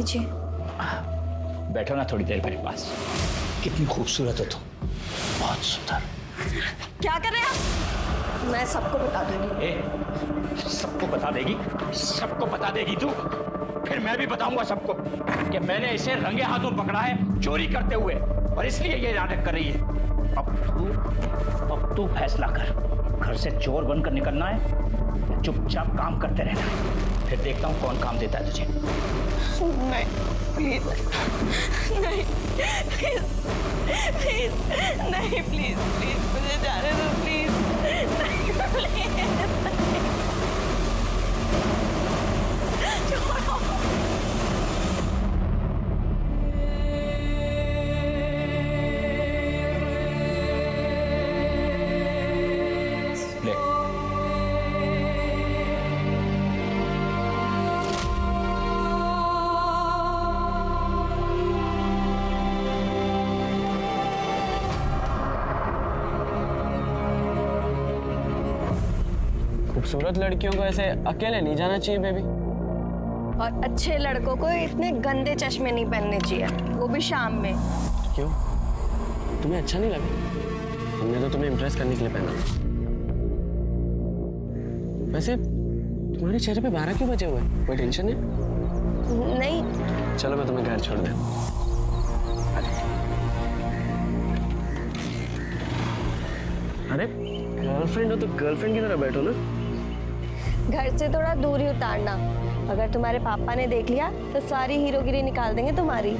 लीजिए। बैठो ना थोड़ी देर मेरे पास। कितनी खूबसूरत हो तुम, बहुत सुंदर। क्या कर रहे हैं आप? मैं सबको बता दूंगी। सबको बता देगी? सबको बता देगी तू? फिर मैं भी बताऊंगा सबको कि मैंने इसे रंगे हाथों पकड़ा है चोरी करते हुए, और इसलिए ये नाटक कर रही है। अब तू फैसला कर, घर से चोर बनकर निकलना है, चुपचाप काम करते रहना है। फिर देखता हूँ कौन काम देता है तुझे। नहीं प्लीज, नहीं प्लीज, प्लीज नहीं, प्लीज प्लीज मुझे जाने दो प्लीज, नहीं प्लीज, छोड़ो। ले खूबसूरत लड़कियों को ऐसे अकेले नहीं जाना चाहिए बेबी। और अच्छे लड़कों को इतने गंदे चश्मे नहीं पहनने चाहिए, वो भी शाम में। क्यों, तुम्हें अच्छा नहीं लगा? हमने तो तुम्हें इम्प्रेस करने के लिए पहना। वैसे तुम्हारे चेहरे पे 12 क्यों बजे हुए? कोई टेंशन है? नहीं। चलो मैं तुम्हें घर छोड़ दूं। अरे गर्लफ्रेंड हो तो गर्लफ्रेंड की तरह बैठो ना। घर से थोड़ा दूर ही उतारना, अगर तुम्हारे पापा ने देख लिया तो सारी हीरोगिरी निकाल देंगे तुम्हारी।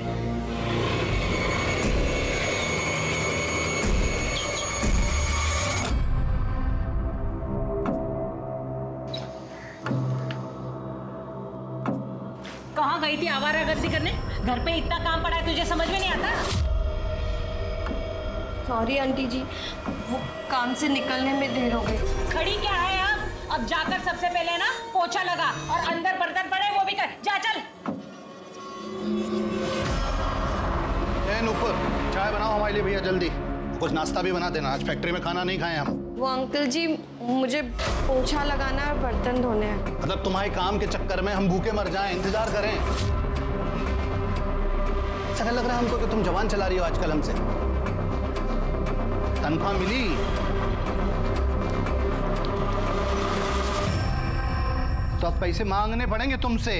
कहाँ गई थी आवारागर्दी करने? घर पे इतना काम पड़ा है, तुझे समझ में नहीं आता? सॉरी आंटी जी, वो काम से निकलने में देर हो गई। खड़ी क्या है अब जाकर सबसे पहले ना पोछा लगा, और अंदर बर्तन पड़े वो भी कर, जा चल। ऊपर चाय बनाओ हमारे लिए भैया, जल्दी। कुछ नाश्ता भी बना देना, आज फैक्ट्री में खाना नहीं खाए हम। वो अंकल जी, मुझे पोछा लगाना और बर्तन धोने हैं। मतलब तुम्हारे काम के चक्कर में हम भूखे मर जाएं, इंतजार करें? ऐसा लग रहा है हमको कि तुम जवान चला रही हो आजकल हमसे। तनख्वाह मिली? तो अब पैसे मांगने पड़ेंगे तुमसे,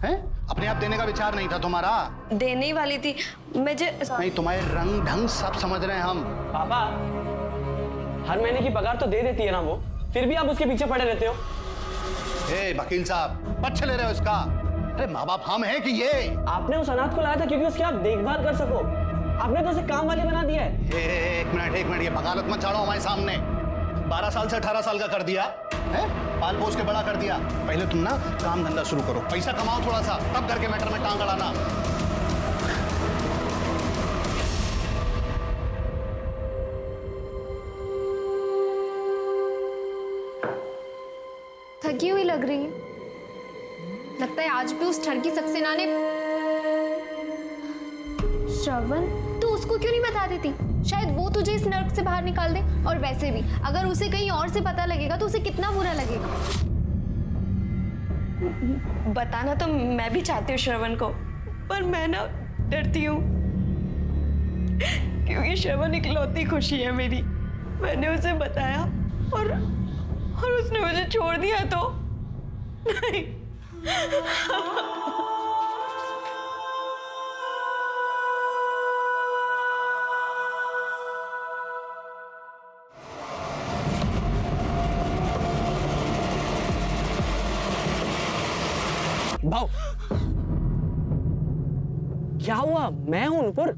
हैं? अपने आप देने का विचार नहीं था तुम्हारा? देने ही वाली थी मैं। नहीं, तुम्हारे रंग ढंग सब समझ रहे हैं हम। पापा, हर महीने की पगार तो दे देती है ना वो, फिर भी आप उसके पीछे पड़े रहते हो। वकील साहब, पक्ष ले रहे हो इसका? अरे माँ बाप हम हैं कि ये? आपने उस अनाथ को लाया था क्योंकि उसकी आप देखभाल कर सको। आपने तो उसे काम वाले बना दिया है। एक मिनट, ये बगावत मत छाड़ो हमारे सामने। 12 साल से 18 साल का कर दिया है, पाल पोस के बड़ा कर दिया। पहले तुम ना काम धंधा शुरू करो, पैसा कमाओ थोड़ा सा, तब घर के मैटर में टांग अड़ाना। थकी हुई लग रही है, लगता है आज भी उस ठरकी सक्सेना ने। श्रवण, तू उसको क्यों नहीं बता देती? शायद वो तुझे इस नर्क से बाहर निकाल दे। और वैसे भी अगर उसे कहीं और से पता लगेगा तो उसे कितना बुरा लगेगा। बताना तो मैं भी चाहती हूँ श्रवण को, पर मैं ना डरती हूँ, क्योंकि श्रवण इकलौती खुशी है मेरी। मैंने उसे बताया और उसने मुझे छोड़ दिया तो नहीं। भाव, क्या हुआ? मैं हूं नुपुर।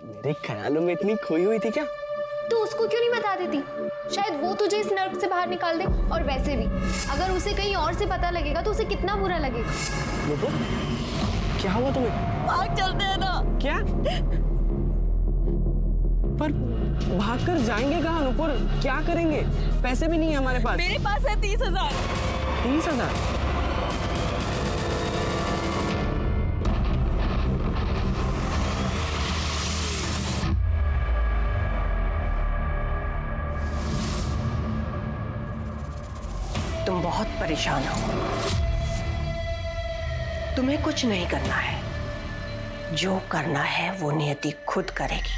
मेरे ख्यालों में इतनी खोई हुई थी क्या? तू उसको क्यों नहीं बता देती? शायद वो तुझे इस नर्क से बाहर निकाल दे। और वैसे भी अगर उसे कहीं और से पता लगेगा तो उसे कितना बुरा लगेगा। नुपुर, क्या हुआ तुम्हें? भाग चलते हैं ना। क्या? पर भागकर जाएंगे कहाँ नुपुर? क्या करेंगे? पैसे भी नहीं है हमारे पास। मेरे पास है 30,000। 30,000? तुम बहुत परेशान हो, तुम्हें कुछ नहीं करना है, जो करना है वो नियति खुद करेगी।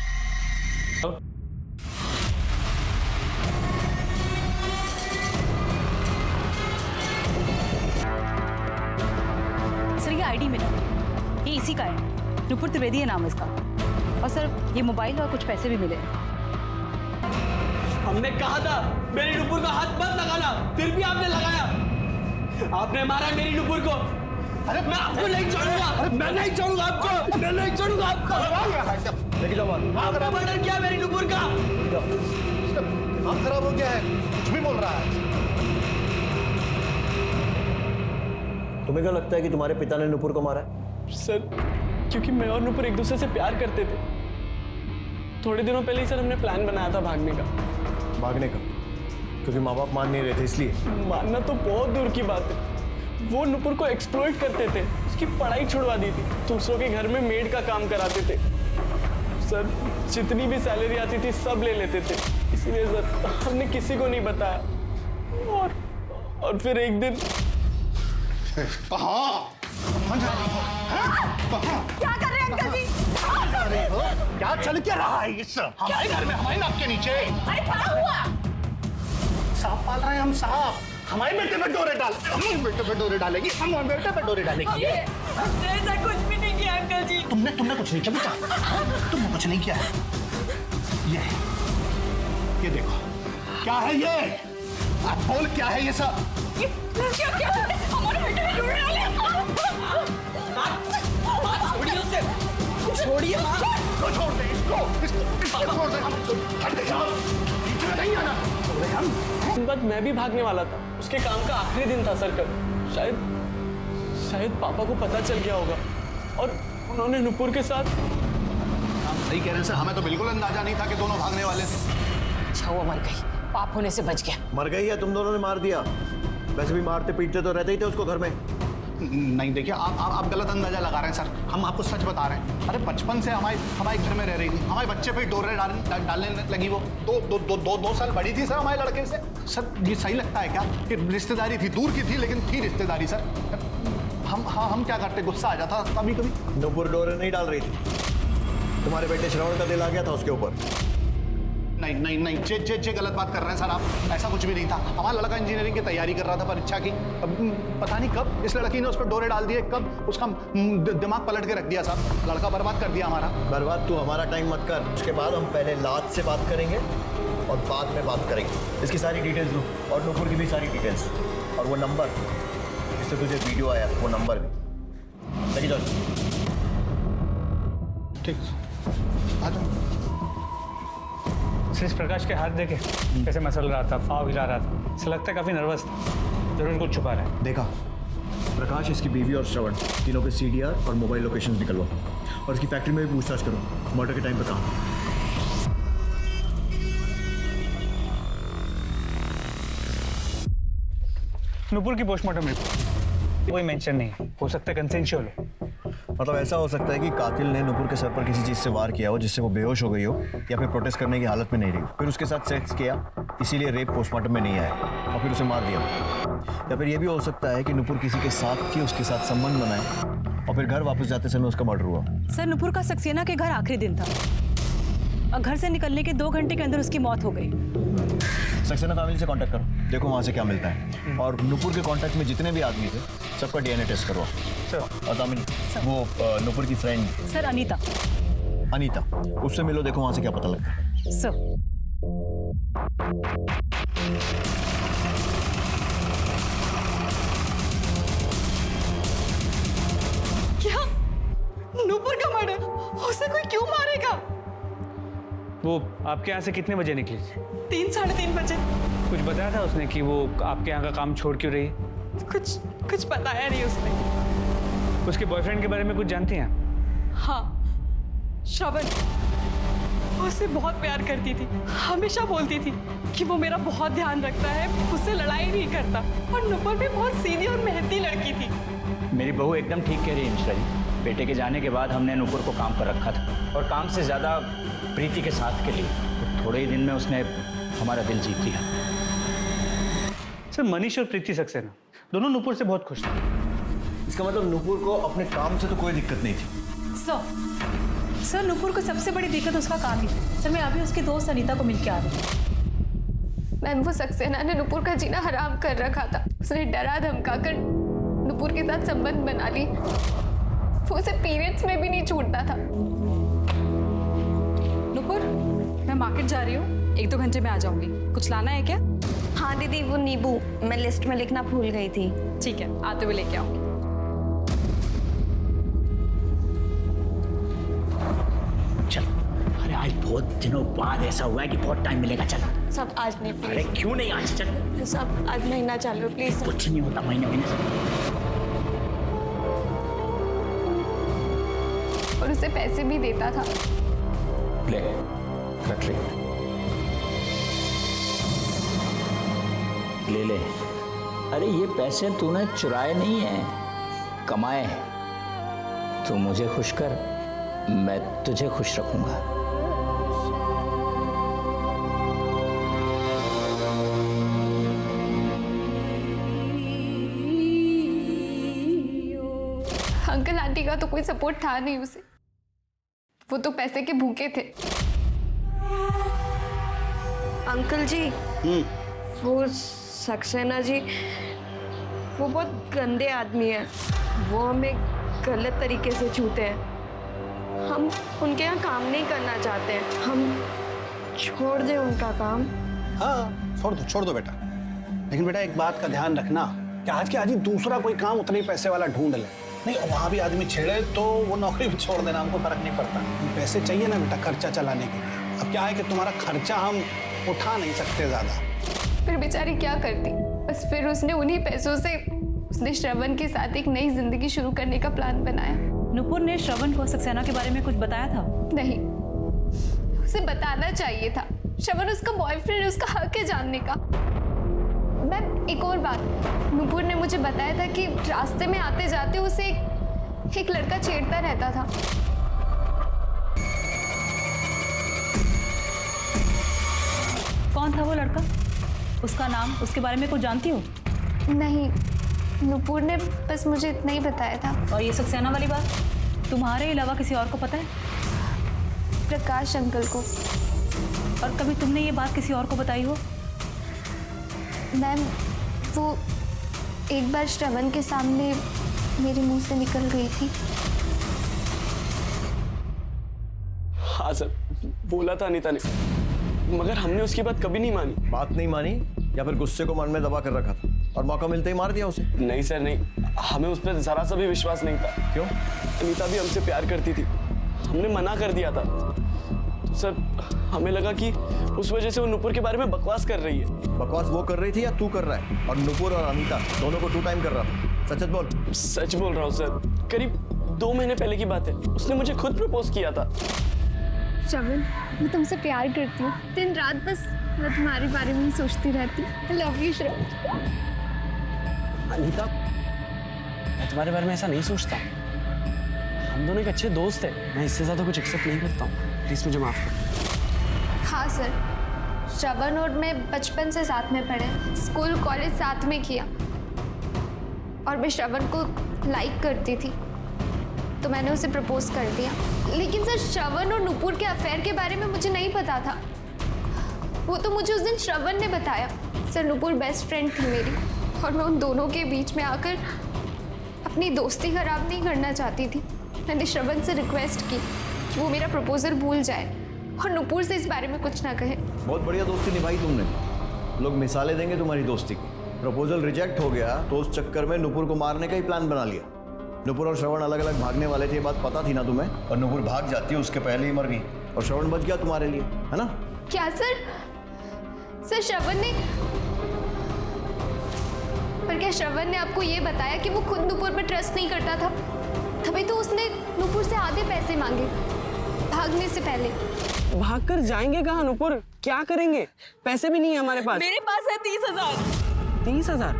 सर ये आईडी मिला, ये इसी का है, नुपुर त्रिवेदी है नाम इसका। और सर ये मोबाइल और कुछ पैसे भी मिले। हमने कहा था मेरी नुपुर का हाथ मत लगाना, फिर भी आपने लगाया। आपने मारा मेरी नुपुर को। अरे मैं आपको नहीं छोड़ूंगा, मैं नहीं छोड़ूंगा आपको, मैं नहीं छोड़ूंगा आपको। लेके जाओ बाहर। आपने मर्डर किया मेरी नुपुर का। दिमाग खराब हो गया है, कुछ भी बोल रहा है। तुम्हें क्या लगता है कि तुम्हारे पिता ने नुपुर को मारा है? सर क्योंकि मैं और नुपुर एक दूसरे से प्यार करते थे। थोड़े दिनों पहले ही सर हमने प्लान बनाया था भागने का। भागने का? क्योंकि माँ बाप मान नहीं रहे थे इसलिए? मानना तो बहुत दूर की बात है। वो नुपुर को एक्सप्लॉइट करते थे, उसकी पढ़ाई छुड़वा दी थी, दूसरों के घर में मेड का काम कराते थे। सर जितनी भी सैलरी आती थी सब ले लेते थे, इसलिए सर हमने किसी को नहीं बताया। और फिर एक दिन कहाँ जा रही हो? क्या कर रहे हैं अंकल जी? कहाँ जा रही हो? क्या चल क्या रहा है इस हमारे घर में, हमारे नाक के नीचे? अरे क्या हुआ? सांप पाल रहे हैं हम, सांप। हमारे बेटे पे डोरे डाल, हमारे बेटे पे डोरे डालेगी, हमारे बेटे पे डोरे डालेगी। ऐसा कुछ भी नहीं किया अंकल जी। तुमने कुछ नहीं किया बेटा, तुमने कुछ नहीं किया है। ये देखो क्या है ये? आप बोल क्या है ये सब? क्या हमारे बेटे में डोरे डाले? छोड़िए उसे, छोड़िए माँ। छोड़ दे इसको छोड़ दे। हट जाओ, पीछे नहीं आना। हम दिन बाद मैं भी भागने वाला था, उसके काम का आखिरी दिन था सर कल। शायद पापा को पता चल गया होगा और उन्होंने नुपुर के साथ। हम सही कह रहे हैं सर, हमें तो बिल्कुल अंदाजा नहीं था कि दोनों भागने वाले थे। अच्छा वो मर गई, पाप होने से बच गया। मर गई या तुम दोनों ने मार दिया? वैसे भी मारते पीटते तो रहते ही थे उसको घर में। नहीं देखिए, आप गलत अंदाजा लगा रहे हैं सर, हम आपको सच बता रहे हैं। अरे बचपन से हमारे घर में रह रही थी, हमारे बच्चे पे डोरे डालने लगी। वो दो साल बड़ी थी सर हमारे लड़के से। सर ये सही लगता है क्या कि रिश्तेदारी थी, दूर की थी लेकिन थी रिश्तेदारी सर। हम क्या करते, गुस्सा आ जाता कभी कभी। नुपुर डोरे नहीं डाल रही थी, तुम्हारे बेटे श्रवण का दिल आ गया था उसके ऊपर। नहीं जे गलत बात कर रहे हैं सर आप। ऐसा कुछ भी नहीं था। हमारा लड़का इंजीनियरिंग की तैयारी कर रहा था, परीक्षा की। पता नहीं कब इस लड़की ने उस पर डोरे डाल दिए, कब उसका दिमाग पलट के रख दिया साहब। लड़का बर्बाद कर दिया हमारा। बर्बाद तू हमारा टाइम मत कर। उसके बाद हम पहले लात से बात करेंगे और बाद में बात करेंगे। इसकी सारी डिटेल्स लो और नुपुर की भी सारी डिटेल्स और वो नंबर जिससे तुझे वीडियो आया वो नंबर भी। लगी जाओ। ठीक आ जाओ। सिर्फ प्रकाश के हाथ देखे कैसे मसल रहा था, पाँव हिला रहा था, ऐसा लगता है काफी नर्वस था, जरूर कुछ छुपा रहा है। देखा प्रकाश, इसकी बीवी और श्रवण तीनों के सीडीआर और मोबाइल लोकेशंस निकलवा और इसकी फैक्ट्री में भी पूछताछ करो मर्डर के टाइम पे कहाँ। नुपुर की पोस्टमार्टम रिपोर्ट कोई मेंशन नहीं है, हो सकता है कंसेंशुअल हो। मतलब ऐसा हो सकता है कि कातिल ने नुपुर के सर पर किसी चीज़ से वार किया हो जिससे वो बेहोश हो गई हो या फिर प्रोटेस्ट करने की हालत में नहीं रही, फिर उसके साथ सेक्स किया इसीलिए रेप पोस्टमार्टम में नहीं आया और फिर उसे मार दिया। या फिर ये भी हो सकता है कि नुपुर किसी के साथ थी, उसके साथ संबंध बनाए और फिर घर वापस जाते समय उसका मर्डर हुआ। सर नुपुर का सक्सेना के घर आखिरी दिन था और घर से निकलने के 2 घंटे के अंदर उसकी मौत हो गई। सक्सेना फैमिली से कांटेक्ट करो, देखो वहाँ से क्या मिलता है। और नुपुर के कांटेक्ट में जितने भी आदमी थे सबका डीएनए टेस्ट करवाओ। सर और दामिनी वो नुपुर की फ्रेंड सर अनीता, उससे मिलो, देखो वहाँ से क्या पता लगता है। सर क्या नुपुर का मर्डर? उसे कोई क्यों मारेगा? वो आपके यहाँ से कितने बजे निकली थी? 3-3:30 बजे। कुछ बताया था उसने कि वो आपके यहाँ का काम छोड़ क्यों रही है? कुछ बताया नहीं उसने। उसके बॉयफ्रेंड के बारे में कुछ जानती हैं? हाँ, श्रवण। वो उससे बहुत प्यार करती थी, हमेशा बोलती थी कि वो मेरा बहुत ध्यान रखता है, उससे लड़ाई नहीं करता। और नुपुर भी बहुत सीधी और मेहनती लड़की थी। मेरी बहू एकदम ठीक कह रही है मिश्रा जी। बेटे के जाने के बाद हमने नुपुर को काम पर रखा था और काम से ज़्यादा प्रीति के साथ के लिए, तो थोड़े ही दिन में उसने हमारा दिल जीत लिया। सर मनीष और प्रीति सक्सेना दोनों नुपुर से बहुत खुश थे। इसका मतलब नुपुर को अपने काम से तो कोई दिक्कत नहीं थी। सर नुपुर को सबसे बड़ी दिक्कत उसका काम ही था। सर मैं अभी उसकी दोस्त अनीता को मिलके आ रही हूँ। मैम वो सक्सेना ने नुपुर का जीना हराम कर रखा था। उसने डरा धमका कर नुपुर के साथ संबंध बना ली। वो उसे पीरियड्स में भी नहीं छूटता था। नुपुर, मैं मार्केट जा रही हूँ, 1-2 घंटे में आ जाऊंगी। कुछ लाना है क्या? हाँ दीदी, वो नींबू मैं लिस्ट में लिखना भूल गई थी। ठीक है, आते हुए लेके आऊंगी। चल, अरे आज बहुत दिनों बाद ऐसा हुआ है कि बहुत टाइम मिलेगा। चल सब आज नहीं अरे प्लीज। क्यों नहीं आज? चल सब आज महीना चालू प्लीज। कुछ नहीं होता महीने से। और उसे पैसे भी देता था। ले रख ले। अरे ये पैसे तूने चुराए नहीं है, कमाए हैं। तू मुझे खुश कर, मैं तुझे खुश रखूंगा। अंकल आंटी का तो कोई सपोर्ट था नहीं उसे। वो तो पैसे के भूखे थे। अंकल जी, वो सक्सेना जी वो बहुत गंदे आदमी है। वो हमें गलत तरीके से छूते हैं। हम उनके यहाँ काम नहीं करना चाहते हैं। हम छोड़ दें उनका काम। हाँ छोड़ दो बेटा। लेकिन बेटा एक बात का ध्यान रखना कि आज के आज ही दूसरा कोई काम उतने ही पैसे वाला ढूंढ ले। नहीं वहाँ भी आदमी छेड़े तो वो नौकरी भी छोड़ देना, हमको फर्क नहीं पड़ता। पैसे चाहिए ना बेटा खर्चा चलाने के लिए। अब क्या है कि तुम्हारा खर्चा हम उठा नहीं सकते ज्यादा। फिर बेचारी क्या करती। बस फिर उसने उन्हीं पैसों से उसने श्रवण के साथ एक नई जिंदगी शुरू करने का प्लान बनाया। नुपुर ने श्रवण को सक्सेना के बारे में कुछ बताया था? नहीं, उसे बताना चाहिए था। श्रवण उसका बॉयफ्रेंड, उसका हक है जानने का। मैम एक और बात, नुपुर ने मुझे बताया था कि रास्ते में आते जाते उसे एक लड़का छेड़ता रहता था। कौन था वो लड़का? उसका नाम, उसके बारे में कुछ जानती हो? नहीं, नुपुर ने बस मुझे इतना ही बताया था। और ये सक्सेना वाली बात तुम्हारे अलावा किसी और को पता है? प्रकाश अंकल को। और कभी तुमने ये बात किसी और को बताई हो? मैम वो एक बार श्रवण के सामने मेरे मुंह से निकल गई थी। हाँ सर, बोला था अनीता ने, मगर हमने उसकी बात कभी नहीं मानी। बात नहीं मानी या फिर गुस्से को मन में दबा कर रखा था और मौका मिलते ही मार दिया उसे? नहीं सर नहीं, हमें उस पर जरा सा भी विश्वास नहीं था। क्यों? अनीता भी हमसे प्यार करती थी, हमने मना कर दिया था। तो सर हमें लगा कि उस वजह से वो नुपुर के बारे में बकवास कर रही है। बकवास वो कर रही थी या तू कर रहा है? और नुपुर और अनीता दोनों को 2 टाइम कर रहा था। सच बोल। सच बोल रहा हूँ सर, करीब 2 महीने पहले की बात है। उसने मुझे खुद प्रपोज किया था। श्रवण, मैं तुमसे प्यार करती हूँ। दिन रात बस मैं तुम्हारे बारे में ही सोचती रहती। I love you श्रवण। अनीता, मैं तुम्हारे बारे में ऐसा नहीं सोचता। हम दोनों एक अच्छे दोस्त हैं। मैं इससे ज्यादा कुछ एक्सेप्ट नहीं करता हूँ। प्लीज मुझे माफ कर। हाँ सर, श्रवण और मैं बचपन से साथ में पढ़े, स्कूल कॉलेज साथ में किया। और मैं श्रवण को लाइक करती थी तो मैंने उसे प्रपोज कर दिया। लेकिन सर श्रवण और नुपुर के अफेयर के बारे में मुझे नहीं पता था। वो तो मुझे उस दिन श्रवण ने बताया। सर नुपुर बेस्ट फ्रेंड थी मेरी और मैं उन दोनों के बीच में आकर अपनी दोस्ती खराब नहीं करना चाहती थी। मैंने श्रवण से रिक्वेस्ट की कि वो मेरा प्रपोजल भूल जाए और नुपुर से इस बारे में कुछ ना कहे। बहुत बढ़िया दोस्ती निभाई तुमने। लोग मिसालें देंगे तुम्हारी दोस्ती की। प्रपोजल रिजेक्ट हो गया तो उस चक्कर में नुपुर को मारने का ही प्लान बना लिया। नुपुर और श्रवण अलग अलग भागने वाले थे, ये बात पता थी ना तुम्हें? और नुपुर भाग जाती है, उसके पहले ही मर गई और श्रवण बच गया तुम्हारे लिए, है ना? क्या सर? सर श्रवण ने, पर क्या श्रवण ने आपको ये बताया कि वो खुद नुपुर पर ट्रस्ट नहीं करता था? तभी तो उसने नुपुर से आधे पैसे मांगे भागने से पहले। भाग कर जाएंगे कहाँ नुपुर? क्या करेंगे? पैसे भी नहीं है हमारे पास। मेरे पास है 30,000। 30,000?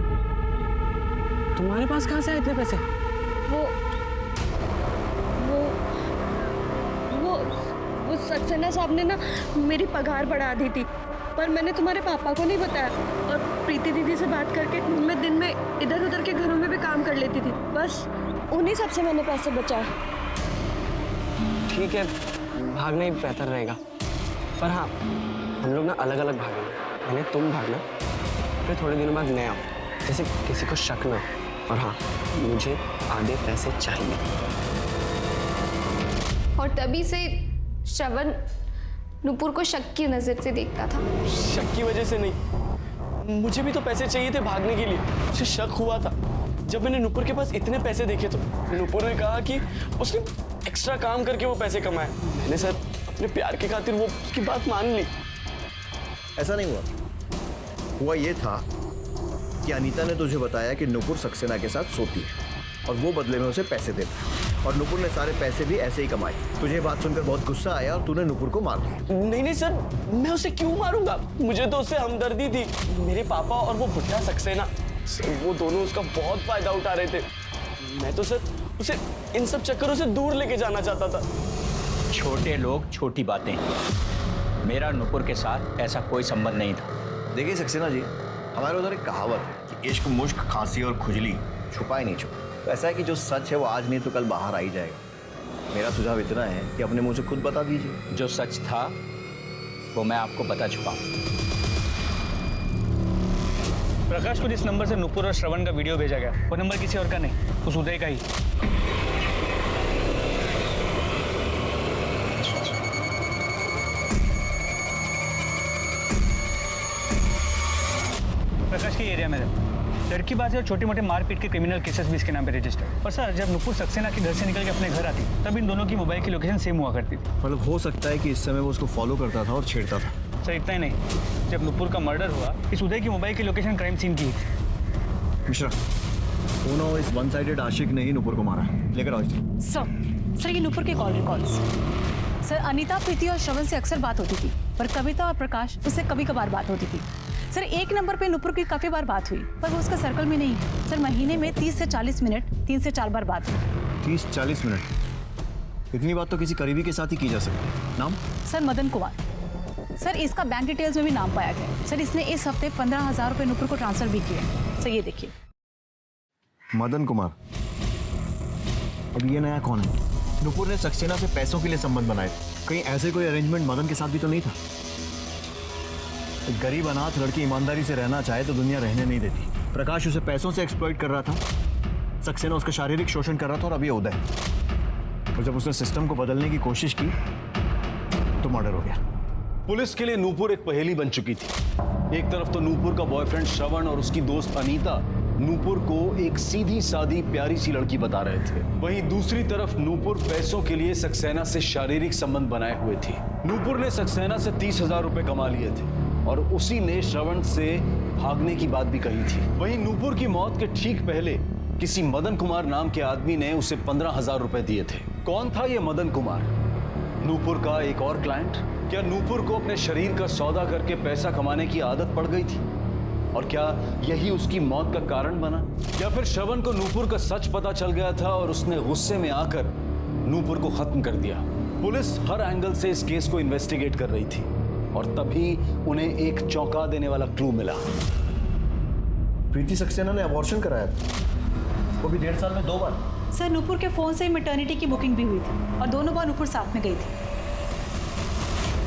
तुम्हारे पास कहाँ से आए इतने पैसे? वो सक्सेना साहब ने ना मेरी पगार बढ़ा दी थी, पर मैंने तुम्हारे पापा को नहीं बताया। और प्रीति दीदी से बात करके मैं दिन में इधर उधर के घरों में भी काम कर लेती थी, बस उन्हीं सब से मैंने पैसे बचाए। ठीक है, भागना ही बेहतर रहेगा, पर हाँ हम लोग ना अलग अलग भागेंगे। यानी तुम भागना, फिर थोड़े दिनों बाद मैं आऊँ, जैसे किसी को शक ना हो। और हाँ, मुझे आधे पैसे चाहिए। और तभी से श्रवण नुपुर को शक की नजर से देखता था। शक की वजह से नहीं, मुझे भी तो पैसे चाहिए थे भागने के लिए। मुझे शक हुआ था जब मैंने नुपुर के पास इतने पैसे देखे तो नुपुर ने कहा कि उसने एक्स्ट्रा काम करके वो पैसे कमाए। मैंने सर अपने प्यार के खातिर वो उसकी बात मान ली। ऐसा नहीं हुआ ये था कि अनीता ने तुझे बताया कि नुपुर सक्सेना के साथ सोती है और वो बदले में उसे पैसे देता है, और नुपुर ने सारे पैसे भी ऐसे ही कमाए। तुझे बात सुनकर बहुत गुस्सा आया और तूने नुपुर को मार दिया। नहीं सर, मैं उसे क्यों मारूंगा? मुझे तो उससे हमदर्दी थी। मेरे पापा और वो बुढ़िया सक्सेना, वो दोनों उसका बहुत फायदा उठा रहे थे। मैं तो सर उसे इन सब चक्करों से दूर लेके जाना चाहता था। छोटे लोग छोटी बातें, मेरा नुपुर के साथ ऐसा कोई संबंध नहीं था। देखिए सक्सेना जी, हमारे उधर एक कहावत है कि इश्क, मुश्क, खांसी और खुजली छुपाए नहीं छुपा। तो ऐसा है कि जो सच है वो आज नहीं तो कल बाहर आ ही जाएगा। मेरा सुझाव इतना है कि अपने मुंह से खुद बता दीजिए। जो सच था वो मैं आपको बता चुका हूँ। प्रकाश को जिस नंबर से नुपुर और श्रवण का वीडियो भेजा गया वो नंबर किसी और का नहीं, उस उदय का ही। प्रकाश के एरिया में लड़की बाजी और छोटे मोटे मारपीट के क्रिमिनल केसेस भी इसके नाम पे रजिस्टर। और सर, जब नुपुर सक्सेना के घर से निकल के अपने घर आती तब इन दोनों की मोबाइल की लोकेशन सेम हुआ करती थी। मतलब हो सकता है कि इस समय वो उसको फॉलो करता था और छेड़ता था। सर इतना ही नहीं, जब नुपुर का मर्डर हुआ इस उदय की मोबाइल की लोकेशन क्राइम सीन की थी। मिश्रा, उन्होंने इस वन साइडेड आशिक ने ही नुपुर को मारा। लेकर आओ इसे। सर ये नुपुर के कॉल रिकॉर्ड्स। सर अनीता, प्रीति और श्रवण से अक्सर बात होती थी, पर कविता और प्रकाश उससे कभी कभार बात होती थी। सर एक नंबर पे नुपुर की काफी बार बात हुई, पर वो उसका सर्कल में नहीं है। सर महीने में 30 से 40 मिनट 3 से 4 बार बात हुई। 30-40 मिनट? इतनी बात तो किसी करीबी के साथ ही की जा सकती है। नाम? सर मदन कुमार। सर इसका बैंक डिटेल्स में भी नाम पाया गया। सर इसने इस हफ्ते 15,000 रुपए नुपुर को ट्रांसफर भी किए। सर ये देखिए। मदन कुमार। अब ये नया कौन है? नुपुर ने सक्सेना से पैसों के लिए संबंध बनाए। कहीं ऐसे कोई अरेंजमेंट मदन के साथ भी तो नहीं था? गरीब अनाथ लड़की ईमानदारी से रहना चाहे तो दुनिया रहने नहीं देती। प्रकाश उसे पैसों से एक्सप्लॉइट कर रहा था, सक्सेना उसका शारीरिक शोषण कर रहा था, और अब ये उदय। और जब उसने सिस्टम को बदलने की कोशिश की तो मर्डर हो गया। पुलिस के लिए नूपुर एक पहेली बन चुकी थी। एक तरफ तो नूपुर का बॉयफ्रेंड श्रवण और उसकी दोस्त अनीता नूपुर को एक सीधी सादी प्यारी सी लड़की बता रहे थे, वहीं दूसरी तरफ नूपुर पैसों के लिए सक्सेना से शारीरिक संबंध बनाए हुए थी। नूपुर ने सक्सेना से 30,000 रुपए कमा लिए थे और उसी ने श्रवण से भागने की बात भी कही थी। वहीं नूपुर की मौत के ठीक पहले किसी मदन कुमार नाम के आदमी ने उसे 15,000 रुपए दिए थे। कौन था ये मदन कुमार? नूपुर का एक और क्लाइंट? क्या नूपुर को अपने शरीर का सौदा करके पैसा कमाने की आदत पड़ गई थी और क्या यही उसकी मौत का कारण बना? या फिर श्रवण को नूपुर का सच पता चल गया था और उसने गुस्से में आकर नूपुर को खत्म कर दिया? पुलिस हर एंगल से इस केस को इन्वेस्टिगेट कर रही थी और तभी उन्हें एक चौंका देने वाला क्लू मिला। प्रीति सक्सेना ने अबॉर्शन कराया था, वो भी 1.5 साल में 2 बार। सर नुपुर के फोन से मैटरनिटी की बुकिंग भी हुई थी और दोनों बार नुपुर साथ में गई थी।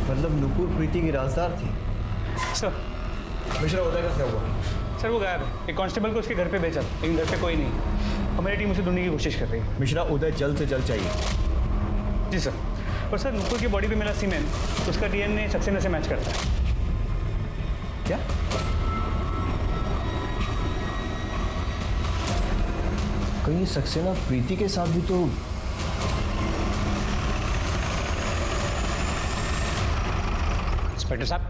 मतलब नुपुर प्रीति की राजदार थी। सर मिश्रा, उदय का क्या हुआ? सर वो गायब है। एक कांस्टेबल को उसके घर पे भेजा, लेकिन घर पे कोई नहीं। हमारी टीम उसे ढूंढने की कोशिश कर रही है। मिश्रा, उदय जल्द से जल्द चाहिए। जी सर। और सर नुपुर की बॉडी पे मिला सीमेंट, उसका डीएनए सक्सेना से मैच करता है। क्या? कहीं सक्सेना प्रीति के साथ भी तो? इंस्पेक्टर साहब,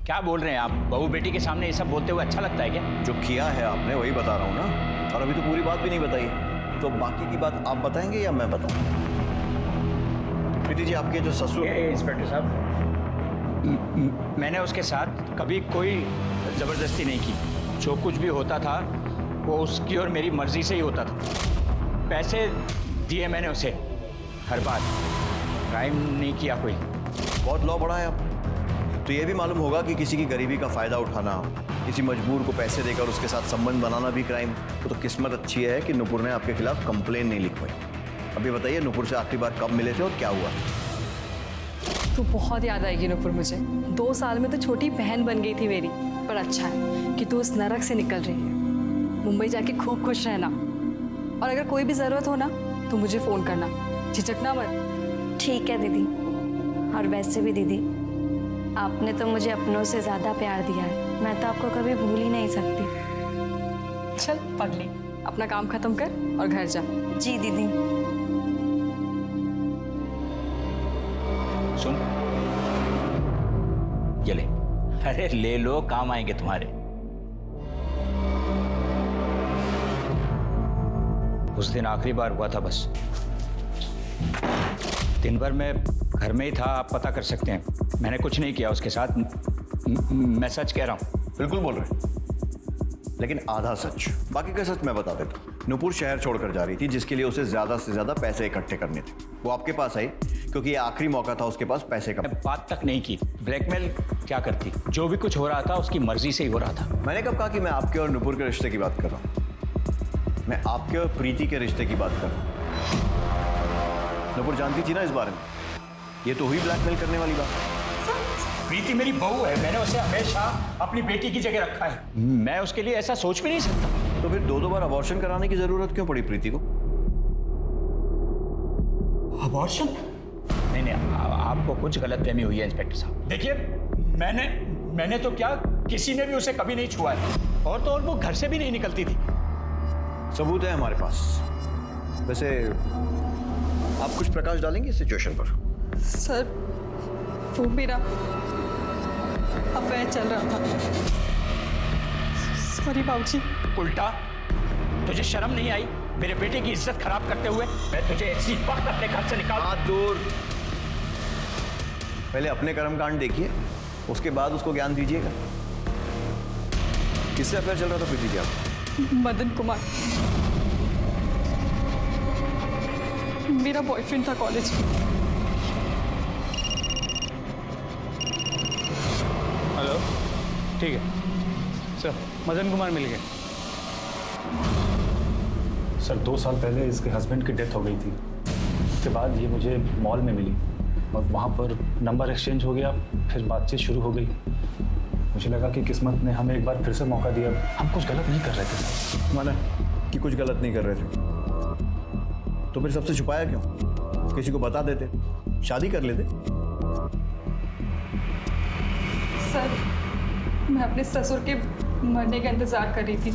क्या बोल रहे हैं आप? बहू बेटी के सामने ये सब बोलते हुए अच्छा लगता है क्या? जो किया है आपने वही बता रहा हूँ ना, और अभी तो पूरी बात भी नहीं बताई, तो बाकी की बात आप बताएंगे या मैं बताऊँ? प्रीति जी, आपके जो ससुर। इंस्पेक्टर साहब, मैंने उसके साथ कभी कोई जबरदस्ती नहीं की। जो कुछ भी होता था वो उसकी और मेरी मर्जी से ही होता था। पैसे दिए मैंने उसे हर बार। क्राइम नहीं किया कोई। बहुत लॉ पढ़ा है आप, तो ये भी मालूम होगा कि किसी की गरीबी का फायदा उठाना किसी मजबूर को पैसे देकर उसके साथ संबंध बनाना भी क्राइम। तो किस्मत अच्छी है कि नुपुर ने आपके खिलाफ कंप्लेन नहीं लिखवाई। अभी बताइए, नुपुर से आखिरी बार कब मिले थे और क्या हुआ? तो बहुत याद आएगी नुपुर मुझे। 2 साल में तो छोटी बहन बन गई थी मेरी। पर अच्छा है कि तू उस नरक से निकल रही है। मुंबई जाके खूब खुश रहना, और अगर कोई भी ज़रूरत हो ना तो मुझे फ़ोन करना, झिझकना मत। ठीक है दीदी। और वैसे भी दीदी, आपने तो मुझे अपनों से ज़्यादा प्यार दिया है, मैं तो आपको कभी भूल ही नहीं सकती। चल पगली, अपना काम खत्म कर और घर जा। जी दीदी। सुन, ये ले। अरे ले लो, काम आएंगे तुम्हारे। उस दिन आखिरी बार हुआ था बस। दिन भर मैं घर में ही था, आप पता कर सकते हैं। मैंने कुछ नहीं किया उसके साथ। मैं सच कह रहा हूँ। बिल्कुल बोल रहे हैं, लेकिन आधा सच। बाकी का सच मैं बता देता हूँ। नुपुर शहर छोड़कर जा रही थी, जिसके लिए उसे ज्यादा से ज्यादा पैसे इकट्ठे करने थे। वो आपके पास आई क्योंकि ये आखिरी मौका था उसके पास पैसे का। बात तक नहीं की। ब्लैकमेल क्या करती? जो भी कुछ हो रहा था उसकी मर्जी से ही हो रहा था। मैंने कब कहा कि मैं आपके और नुपुर के रिश्ते की बात कर रहा हूँ? मैं आपके और प्रीति के रिश्ते की बात कर रहा हूँ। नुपुर जानती थी ना इस बारे में। ये तो हुई ब्लैकमेल करने वाली बात। प्रीति मेरी बहू है, मैंने उसे हमेशा अपनी बेटी की जगह रखा है। मैं उसके लिए ऐसा सोच भी नहीं सकता। तो फिर 2 बार अबॉर्शन कराने की जरूरत क्यों पड़ी प्रीति को? अबॉर्शन? नहीं, आपको कुछ गलतफहमी हुई है इंस्पेक्टर साहब। देखिए, मैंने तो क्या, किसी ने भी उसे कभी नहीं छुआ है। और तो और वो घर से भी नहीं निकलती थी। सबूत है हमारे पास। वैसे आप कुछ प्रकाश डालेंगे इस सिचुएशन पर? सर, वो मेरा अफेयर चल रहा था। सॉरी बाबूजी। उल्टा तुझे शर्म नहीं आई मेरे बेटे की इज्जत खराब करते हुए? मैं तुझे इसी वक्त अपने घर से निकाल। हाथ दूर। पहले अपने कर्मकांड देखिए, उसके बाद उसको ज्ञान दीजिएगा। किससे अफेयर चल रहा था प्रीति जी? मदन कुमार, मेरा बॉयफ्रेंड था कॉलेज में। हेलो, ठीक है सर, मदन कुमार मिल गए। सर 2 साल पहले इसके हस्बैंड की डेथ हो गई थी। उसके बाद ये मुझे मॉल में मिली और वहाँ पर नंबर एक्सचेंज हो गया, फिर बातचीत शुरू हो गई। मुझे लगा कि किस्मत ने हमें एक बार फिर से मौका दिया। हम कुछ गलत नहीं कर रहे थे सर। माना कि कुछ गलत नहीं कर रहे थे, तो फिर सबसे छुपाया क्यों? किसी को बता देते, शादी कर लेते। सर, मैं अपने ससुर के मरने का इंतजार कर रही थी।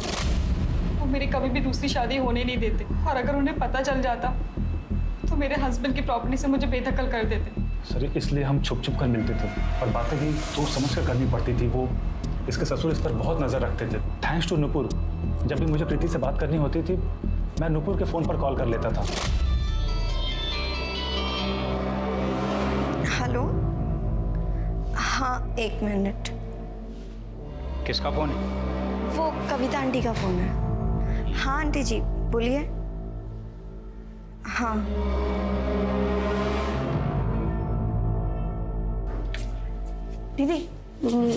वो मेरी कभी भी दूसरी शादी होने नहीं देते, और अगर उन्हें पता चल जाता तो मेरे हस्बैंड की प्रॉपर्टी से मुझे बेदखल कर देते। सर इसलिए हम छुप छुप कर मिलते थे और बातें भी सोच समझ कर करनी पड़ती थी। वो इसके ससुर इस पर बहुत नज़र रखते थे। थैंक्स टू नुपुर, जब भी मुझे प्रीति से बात करनी होती थी मैं नुपुर के फ़ोन पर कॉल कर लेता था। हेलो, हाँ 1 मिनट। किसका फोन है? वो कविता आंटी का फ़ोन है। हाँ आंटी जी बोलिए। हाँ दीदी,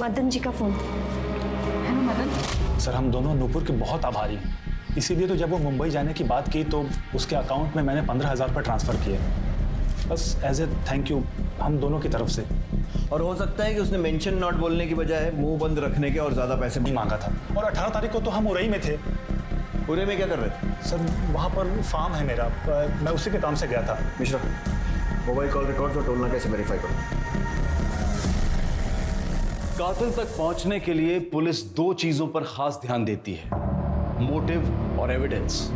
मदन जी का फ़ोन। हेलो मदन। सर हम दोनों नुपुर के बहुत आभारी हैं। इसीलिए तो जब वो मुंबई जाने की बात की तो उसके अकाउंट में मैंने 15,000 रुपये ट्रांसफ़र किए, बस एज ए थैंक यू हम दोनों की तरफ से। और हो सकता है कि उसने मेंशन नॉट बोलने की बजाय मुंह बंद रखने के और ज़्यादा पैसे नहीं मांगा था। और 18 तारीख को तो हम उरई में थे। उरई में क्या कर रहे थे? सर वहाँ पर फार्म है मेरा, मैं उसी के काम से गया था। मिश्रा, मोबाइल कॉल रिकॉर्ड्स और टोलना कैसे वेरीफाई करो? कातिल तक पहुंचने के लिए पुलिस 2 चीजों पर खास ध्यान देती है, मोटिव और एविडेंस।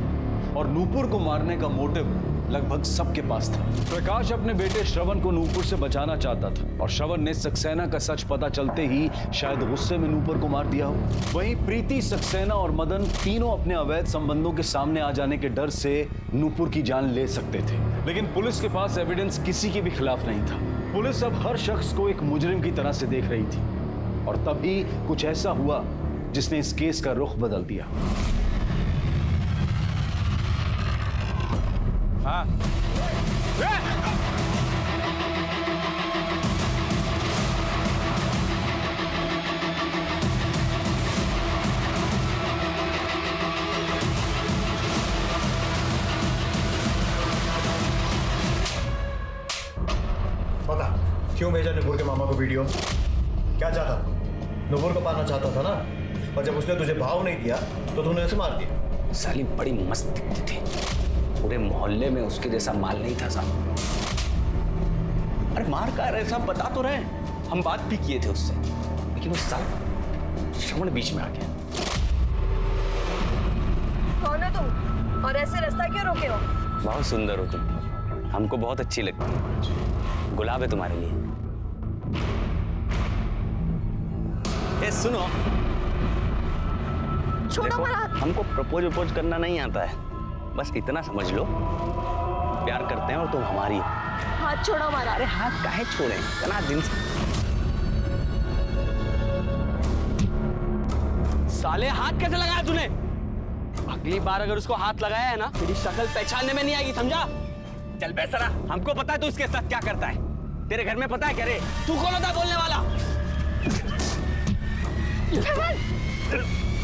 और नूपुर को मारने का मोटिव लगभग सबके पास था। प्रकाश अपने बेटे श्रवण को नूपुर से बचाना चाहता था और श्रवण ने सक्सेना का सच पता चलते ही शायद गुस्से में नूपुर को मार दिया हो। वहीं प्रीति, सक्सेना और मदन तीनों अपने अवैध संबंधों के सामने आ जाने के डर से नूपुर की जान ले सकते थे, लेकिन पुलिस के पास एविडेंस किसी के भी खिलाफ नहीं था। पुलिस अब हर शख्स को एक मुजरिम की तरह से देख रही थी और तभी कुछ ऐसा हुआ जिसने इस केस का रुख बदल दिया। हाँ। क्यों भेजा नुपुर के मामा को वीडियो? क्या चाहता था? नुपुर को पाना चाहता था ना? और जब उसने तुझे भाव नहीं दिया तो तूने उसे मार दिया। साली बड़ी मस्त दिखती थी, पूरे मोहल्ले में उसके जैसा माल नहीं था साहब। अरे मार कह रहे साहब, बता तो रहे, हम बात भी किए थे उससे, लेकिन उस साल श्रवण बीच में आ गया। कौन है तुम और ऐसे रास्ता क्यों रोके हो? बहुत सुंदर हो तुम, हमको बहुत अच्छी लगती है। गुलाब है तुम्हारे लिए। ए सुनो, छोड़ो मेरा हाथ। हमको प्रपोज करना नहीं आता है, बस इतना समझ लो, प्यार करते हैं और तुम हमारी हो। हाथ छोड़ो हमारा। अरे हाथ काहे छोड़े, इतना दिन से साले हाथ कैसे लगाया तूने? अगली बार अगर उसको हाथ लगाया है ना, तेरी शक्ल पहचानने में नहीं आएगी, समझा? चल बेसरा, हमको पता है तू इसके साथ क्या करता है। तेरे घर में पता है क्या रे? तू कौन होता है बोलने वाला?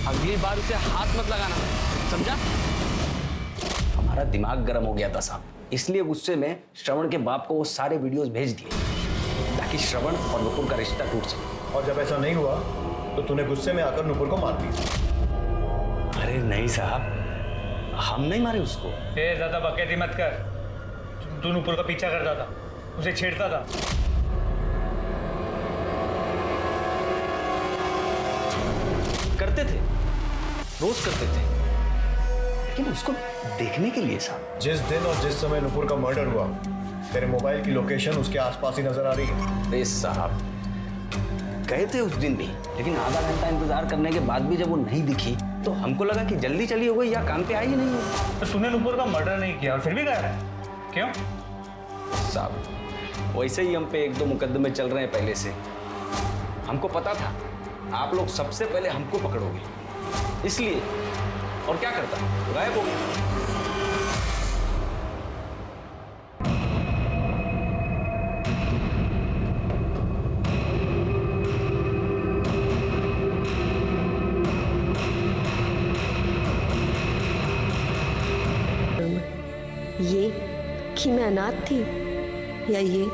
अगली बार उसे हाथ मत लगाना, समझा? हमारा दिमाग गर्म हो गया था साहब, इसलिए गुस्से में श्रवण के बाप को वो सारे वीडियोस भेज दिए ताकि श्रवण और नुपुर का रिश्ता टूट सके। और जब ऐसा नहीं हुआ तो तूने गुस्से में आकर नुपुर को मार दिया। अरे नहीं साहब, हम नहीं मारे उसको। ज्यादा बकैती मत कर, तू नुपुर का पीछा करता था, उसे छेड़ता था। करते थे, रोज करते थे, लेकिन उसको देखने के लिए साहब। जिस दिन और जिस समय नुपुर का मर्डर हुआ, तेरे मोबाइल की लोकेशन उसके आसपास ही नजर आ रही है। अरे साहब, गए थे उस दिन भी, लेकिन आधा घंटा इंतजार करने के बाद भी जब वो नहीं दिखी तो हमको लगा कि जल्दी चली हो गई या काम पे आई ही नहीं हो। तो तूने नुपुर का मर्डर नहीं किया और फिर भी गया है, क्यों? साहब, वैसे ही हम पे 1-2 मुकदमे चल रहे हैं पहले से। हमको पता था आप लोग सबसे पहले हमको पकड़ोगे, इसलिए। और क्या करता, गायब हो गया। ये कि मैं अनाथ थी, या ये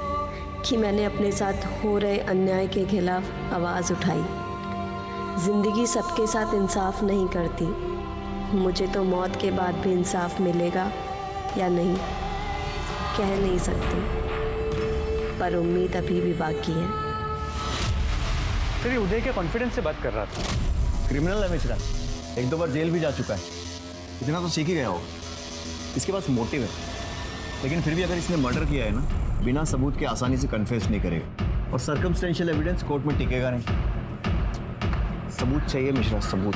कि मैंने अपने साथ हो रहे अन्याय के खिलाफ आवाज़ उठाई। जिंदगी सबके साथ इंसाफ नहीं करती, मुझे तो मौत के बाद भी इंसाफ मिलेगा या नहीं कह नहीं सकती, पर उम्मीद अभी भी बाकी है। तेरी उदय के कॉन्फिडेंस से बात कर रहा था। क्रिमिनल है मिश्रा, 1-2 बार जेल भी जा चुका है, इतना तो सीख ही गया होगा। इसके पास मोटिव है, लेकिन फिर भी अगर इसने मर्डर किया है ना, बिना सबूत के आसानी से कन्फेस नहीं करेगा, और सर्कमस्टेंशियल एविडेंस कोर्ट में टिकेगा नहीं। सबूत चाहिए मिश्रा, सबूत।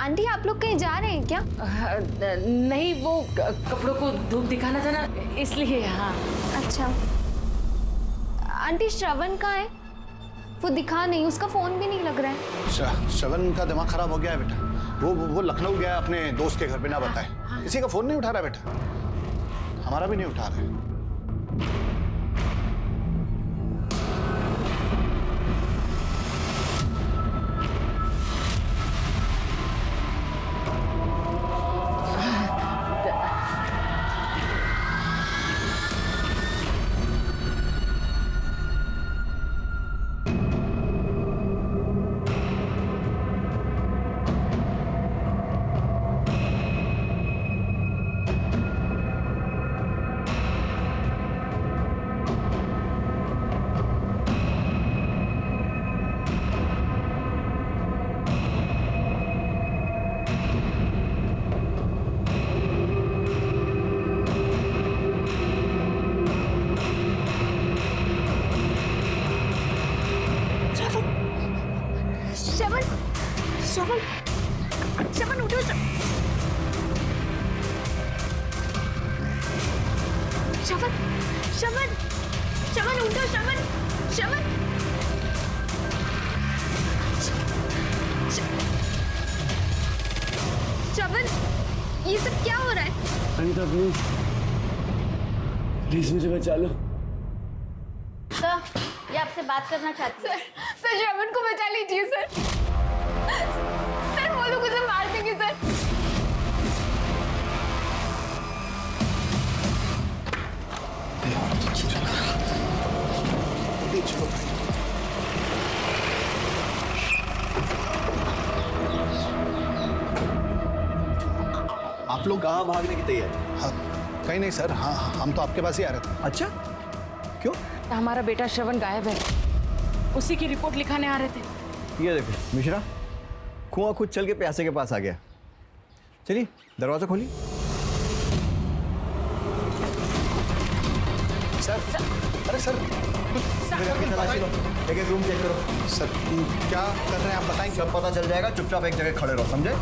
आंटी, आप लोग कहीं जा रहे हैं क्या? नहीं, वो कपड़ों को धूप दिखाना था ना, इसलिए। हाँ। अच्छा। आंटी, श्रवण कहाँ है? वो दिखा नहीं, उसका फोन भी नहीं लग रहा है। श्रवण का दिमाग खराब हो गया है बेटा, वो लखनऊ गया अपने दोस्त के घर बिना बताए। किसी का फोन नहीं उठा रहा बेटा, हमारा भी नहीं उठा रहा है। शवन उठो। शवन उठो। शवन, ये सब क्या हो रहा है? अनीता प्लीज मुझे बचा लो। सर, ये आपसे बात करना चाहती हूँ। सर, श्रवण को बचा लीजिए सर। सर, वो लोग उसे मार देंगे सर। आप लोग कहाँ भागने की तैयारी? हाँ, कहीं नहीं सर। हाँ हम तो आपके पास ही आ रहे थे। अच्छा, क्यों? हमारा बेटा श्रवण गायब है, उसी की रिपोर्ट लिखाने आ रहे थे। ये देखो मिश्रा, कुआं खुद चल के प्यासे के पास आ गया। चलिए दरवाजा खोलिए। सर, अरे सर, एक एक रूम चेक करो। सर क्या कर रहे हैं आप बताएं? सब पता चल जाएगा, चुपचाप एक जगह खड़े रहो, समझे?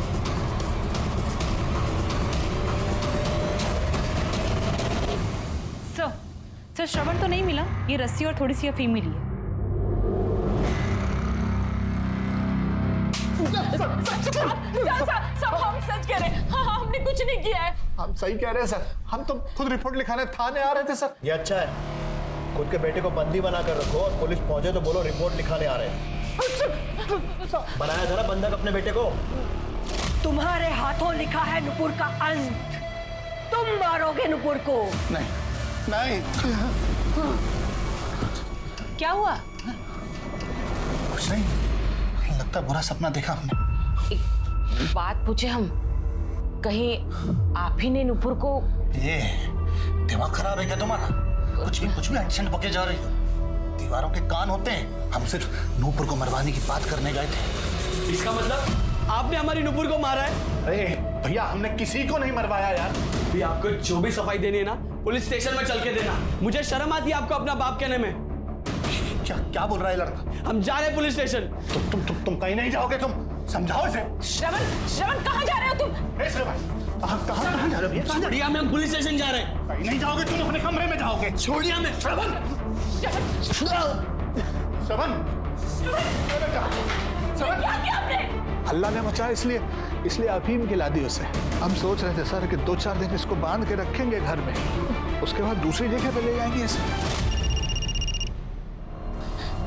सर श्रवण तो नहीं मिला, ये रस्सी और थोड़ी सी अफीम मिली है। सब हम सच कह रहे हैं, हाँ हमने कुछ नहीं किया है। हम सही कह रहे हैं सर, हम तो खुद रिपोर्ट लिखाने थाने आ रहे थे सर। ये अच्छा है, खुद के बेटे को बंदी बना कर रखो और पुलिस पहुंचे तो बोलो रिपोर्ट लिखाने आ रहे हैं। बनाया था ना बंधक अपने बेटे को। तुम्हारे हाथों लिखा है नुपुर का अंत। तुम मारोगे नुपुर को। नहीं नहीं, क्या हुआ? कुछ नहीं, लगता बुरा सपना देखा हमने। एक बात पूछे हम, कहीं आप ही ने नुपुर को? ये दिमाग खराब है क्या तुम्हारा? कुछ भी एक्शन पके जा रही हो। दीवारों के कान होते हैं। हम सिर्फ नूपुर को मरवाने की बात करने गए थे। इसका मतलब आपने हमारी नुपुर को मारा है? अरे भैया, हमने किसी को नहीं मरवाया यार। भी आपको जो भी सफाई देनी है ना, पुलिस स्टेशन में चल के देना। मुझे शर्म आती है आपको अपना बाप कहने में। क्या बोल रहा है लड़का? हम जा रहे हैं पुलिस स्टेशन। तुम कहीं नहीं जाओगे, तुम समझाओ इसे। श्रवण कहाँ जा रहे हो तुम? आप कहाँ जा रहे हो? छोड़िए हमें, हम पुलिस स्टेशन जा रहे हैं। कहीं नहीं जाओगे, तुम अपने कमरे में जाओगे। छोड़िए हमें। श्रवण, क्या किया आपने? अल्लाह ने मचाया, इसलिए अफीम खिला दी उसे। हम सोच रहे थे सर कि 2-4 दिन इसको बांध के रखेंगे घर में, उसके बाद दूसरी जगह पे ले जाएंगे इसे।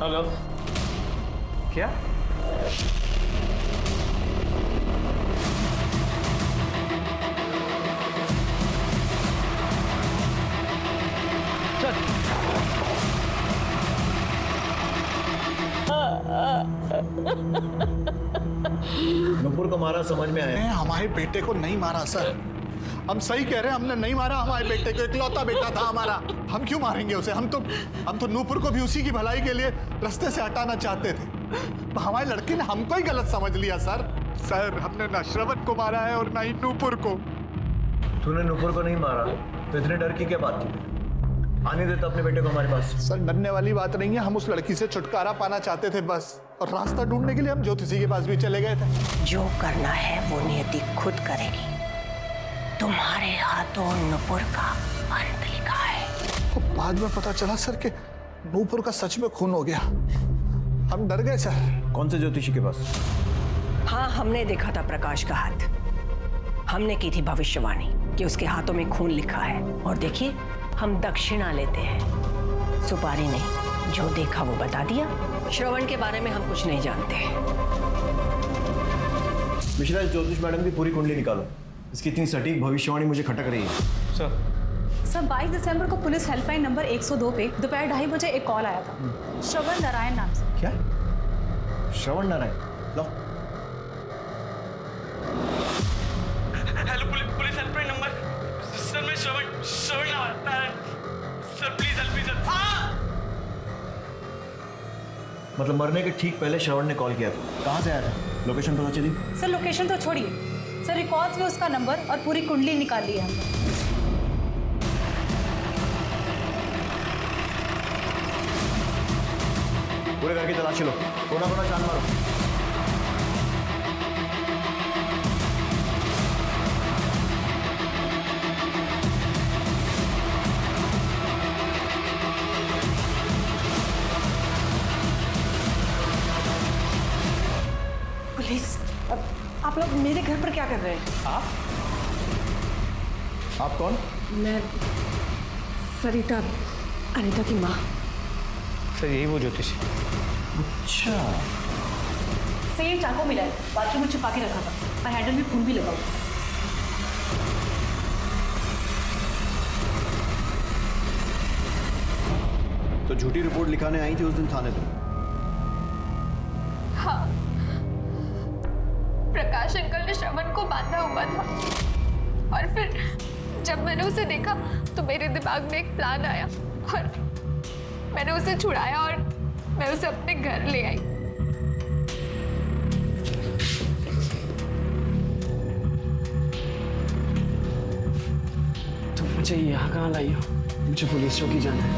हेलो, क्या? नुपुर को मारा समझ में आया? हमारे बेटे को नहीं मारा सर, हम सही कह रहे हैं, हमने नहीं मारा हमारे बेटे को। इकलौता बेटा था हमारा, हम क्यों मारेंगे उसे? हम तो नूपुर को भी उसी की भलाई के लिए रास्ते से हटाना चाहते थे। हमारे लड़के ने हमको ही गलत समझ लिया सर। हमने ना श्रवण को मारा है और ना ही नूपुर को। तूने नूपुर को नहीं मारा तो इतने डर की क्या बात थी? आने देता अपने बेटे को हमारे पास। सर डरने वाली बात नहीं है, हम उस लड़की से छुटकारा पाना चाहते थे बस, और रास्ता ढूंढने के लिए हम ज्योतिषी के पास भी चले गए थे। जो करना है वो नियति खुद करेगी। तुम्हारे हाथों नुपुर का अंत लिखा है। तो बाद में पता चला सर कि नूपुर का सच में खून हो गया। हम डर गए सर। कौन से ज्योतिषी के पास? हाँ, हमने देखा था प्रकाश का हाथ। हमने की थी भविष्यवाणी कि उसके हाथों में खून लिखा है। और देखिए, हम दक्षिणा लेते हैं, सुपारी नहीं। जो देखा वो बता दिया। श्रवण के बारे में हम कुछ नहीं जानते। मिश्रा, इस ज्योतिष मैडम की पूरी कुंडली निकालो। इसकी इतनी सटीक भविष्यवाणी मुझे खटक रही है। सर 22 दिसंबर को पुलिस हेल्पलाइन नंबर 102 पे दोपहर 2:30 बजे एक कॉल आया था, श्रवण नारायण नाम से। क्या? श्रवण नारायण? लो। Hello, police helpline number. Sir मैं Shravan Narayan. Sir please help me sir. मतलब मरने के ठीक पहले श्रवण ने कॉल किया था। कहाँ से आया था? लोकेशन पता चली? सर लोकेशन तो छोड़िए, सर रिकॉर्ड्स में उसका नंबर और पूरी कुंडली निकाल ली है हमने। पूरे घर की तलाशी लो, कोना कोना छान मारो। पुलिस, आप लोग मेरे घर पर क्या कर रहे हैं? आप कौन? मैं सरिता, अनीता की माँ। सर यही वो ज्योतिषी। अच्छा। सेम चाकू मिला है, बाथरूम में छुपा के रखा था और हैंडल में खून भी लगा हुआ। तो झूठी रिपोर्ट लिखाने आई थी उस दिन थाने पे? हाँ, प्रकाश अंकल ने श्रवण को बांधा हुआ था। और फिर जब मैंने उसे देखा तो मेरे दिमाग में एक प्लान आया और मैंने उसे छुड़ाया और मैं उसे अपने घर ले आई। तुम मुझे यहाँ कहाँ लाई हो? मुझे पुलिस चौकी जाना है।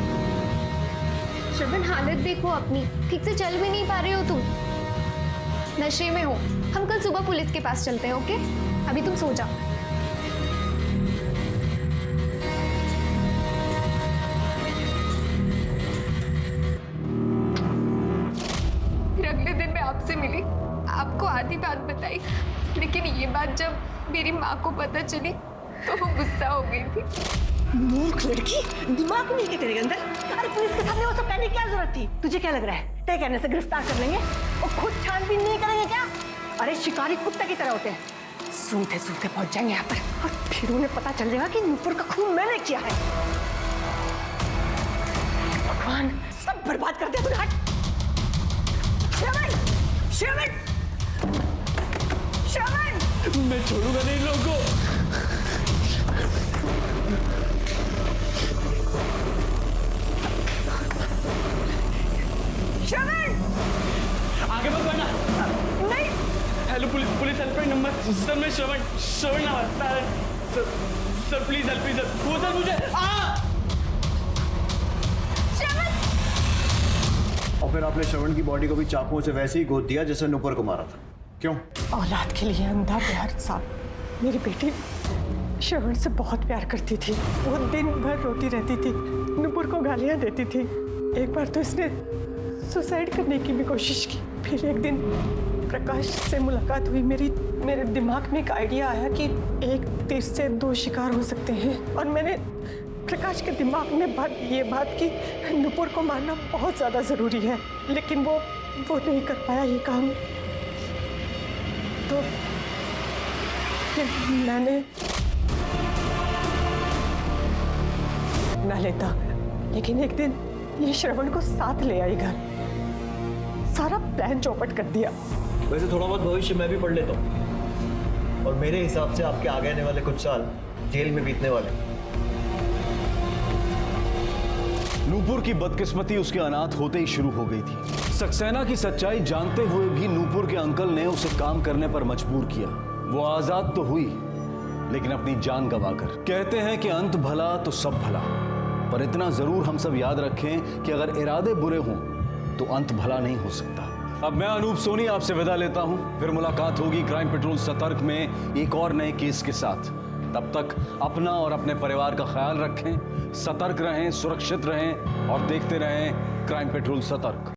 श्रवण, हालत देखो अपनी, ठीक से चल भी नहीं पा रहे हो तुम, नशे में हो। हम कल सुबह पुलिस के पास चलते हैं, ओके? अभी तुम सो जाओ। फिर अगले दिन मैं आपसे मिली, आपको आधी बात बताई, लेकिन ये बात जब मेरी माँ को पता चली तो वो गुस्सा हो गई थी। मूर्ख लड़की, दिमाग नहीं है तेरे अंदर? अरे पुलिस के सामने वो सब कहने की क्या जरूरत थी? तुझे क्या लग रहा है तय कहने से गिरफ्तार कर लेंगे और खुद छानबीन नहीं करेंगे क्या? अरे शिकारी कुत्ते की तरह होते हैं, सूंघते सूंघते पहुंच जाएंगे यहाँ पर और फिर उन्हें पता चल जाएगा कि नुपुर का खून मैंने किया है। भगवान, सब बर्बाद कर दिया तूने। हट श्रवण, श्रवण, श्रवण, मैं छोड़ूंगा नहीं इन लोगों को। आगे मत बढ़ना। नहीं। Hello police helpline number. Sir मैं श्रवण नाम है sir please help me sir. वो सर मुझे और फिर आपने श्रवण की बॉडी को भी चाकुओं से वैसे ही गोद दिया जैसे नुपुर को मारा था। क्यों? औलाद के लिए अंधा प्यार साहब। मेरी बेटी श्रवण से बहुत प्यार करती थी, वो दिन भर रोती रहती थी, नुपुर को गालियां देती थी। एक बार तो इसने सुसाइड करने की भी कोशिश की। फिर एक दिन प्रकाश से मुलाकात हुई, मेरे दिमाग में एक आइडिया आया कि एक तीर से दो शिकार हो सकते हैं, और मैंने प्रकाश के दिमाग में ये बात की नुपुर को मारना बहुत ज़्यादा ज़रूरी है, लेकिन वो नहीं कर पाया ये काम। तो फिर मैंने ना लेता, लेकिन एक दिन ये श्रवण को साथ ले आई घर, सारा प्लान चौपट कर दिया। वैसे थोड़ा बहुत भविष्य मैं भी पढ़ लेता हूँ, और मेरे हिसाब से आपके आगे आने वाले कुछ साल जेल में बीतने वाले। नूपुर की बदकिस्मती उसके अनाथ होते ही शुरू हो गई थी। सक्सेना की सच्चाई जानते हुए भी नूपुर के अंकल ने उसे काम करने पर मजबूर किया। वो आजाद तो हुई, लेकिन अपनी जान गंवाकर। कहते हैं कि अंत भला तो सब भला, पर इतना जरूर हम सब याद रखें कि अगर इरादे बुरे हों तो अंत भला नहीं हो सकता। अब मैं अनूप सोनी आपसे विदा लेता हूं, फिर मुलाकात होगी क्राइम पेट्रोल सतर्क में एक और नए केस के साथ। तब तक अपना और अपने परिवार का ख्याल रखें, सतर्क रहें, सुरक्षित रहें और देखते रहें क्राइम पेट्रोल सतर्क।